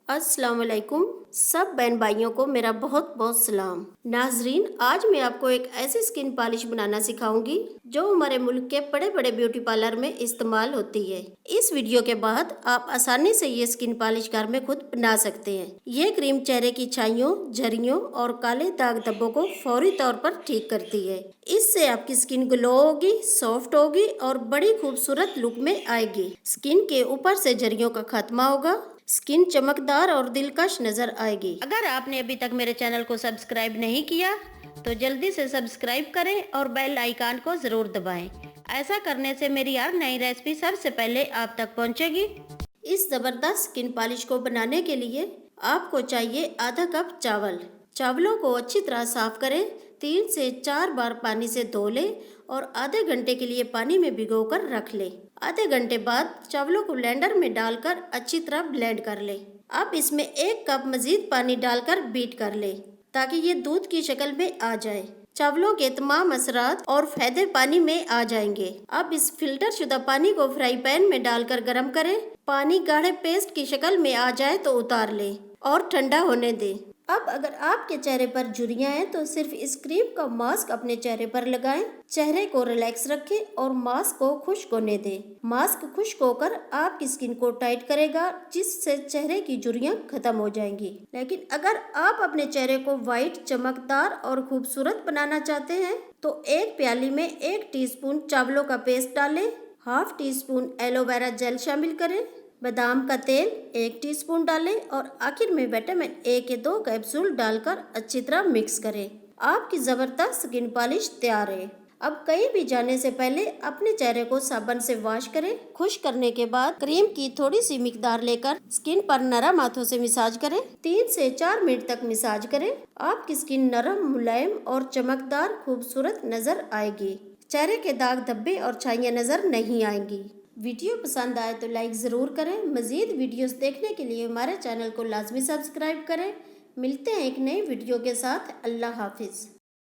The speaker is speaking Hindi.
अस्सलाम वालेकुम। सब बहन भाइयों को मेरा बहुत बहुत सलाम। नाजरीन, आज मैं आपको एक ऐसी स्किन पॉलिश बनाना सिखाऊंगी जो हमारे मुल्क के बड़े बड़े ब्यूटी पार्लर में इस्तेमाल होती है। इस वीडियो के बाद आप आसानी से ये स्किन पॉलिश घर में खुद बना सकते हैं। ये क्रीम चेहरे की छाइयों, झरियों और काले दाग धब्बों को फौरी तौर पर ठीक करती है। इससे आपकी स्किन ग्लो होगी, सॉफ्ट होगी और बड़ी खूबसूरत लुक में आएगी। स्किन के ऊपर से झरियों का खात्मा होगा, स्किन चमकदार और दिलकश नजर आएगी। अगर आपने अभी तक मेरे चैनल को सब्सक्राइब नहीं किया तो जल्दी से सब्सक्राइब करें और बेल आइकन को जरूर दबाएं। ऐसा करने से मेरी हर नई रेसिपी सबसे पहले आप तक पहुंचेगी। इस जबरदस्त स्किन पॉलिश को बनाने के लिए आपको चाहिए आधा कप चावल। चावलों को अच्छी तरह साफ करें, 3 से 4 बार पानी से धो लें और आधे घंटे के लिए पानी में भिगोकर रख लें। आधे घंटे बाद चावलों को ब्लेंडर में डालकर अच्छी तरह ब्लेंड कर लें। अब इसमें 1 कप मजीद पानी डालकर बीट कर लें ताकि ये दूध की शक्ल में आ जाए। चावलों के तमाम असरात और फायदे पानी में आ जाएंगे। अब इस फिल्टर शुदा पानी को फ्राई पैन में डालकर गर्म करें। पानी गाढ़े पेस्ट की शक्ल में आ जाए तो उतार लें और ठंडा होने दें। अब अगर आपके चेहरे पर झुर्रियां हैं तो सिर्फ इस क्रीम का मास्क अपने चेहरे पर लगाएं। चेहरे को रिलैक्स रखें और मास्क को खुश्क होने दें। मास्क खुश्क होकर आपकी स्किन को टाइट करेगा, जिससे चेहरे की झुर्रियां खत्म हो जाएंगी। लेकिन अगर आप अपने चेहरे को वाइट, चमकदार और खूबसूरत बनाना चाहते हैं तो एक प्याली में 1 टीस्पून चावलों का पेस्ट डालें, ½ टीस्पून एलोवेरा जेल शामिल करें, बादाम का तेल 1 टीस्पून डालें और आखिर में विटामिन ए के 2 कैप्सूल डालकर अच्छी तरह मिक्स करें। आपकी जबरदस्त स्किन पॉलिश तैयार है। अब कहीं भी जाने से पहले अपने चेहरे को साबुन से वॉश करें। खुश करने के बाद क्रीम की थोड़ी सी मिकदार लेकर स्किन पर नरम हाथों से मसाज करें। 3 से 4 मिनट तक मसाज करें। आपकी स्किन नरम, मुलायम और चमकदार खूबसूरत नजर आएगी। चेहरे के दाग धब्बे और छाइयाँ नजर नहीं आएंगी। वीडियो पसंद आए तो लाइक ज़रूर करें। मज़ीद वीडियोस देखने के लिए हमारे चैनल को लाजमी सब्सक्राइब करें। मिलते हैं एक नई वीडियो के साथ। अल्लाह हाफिज़।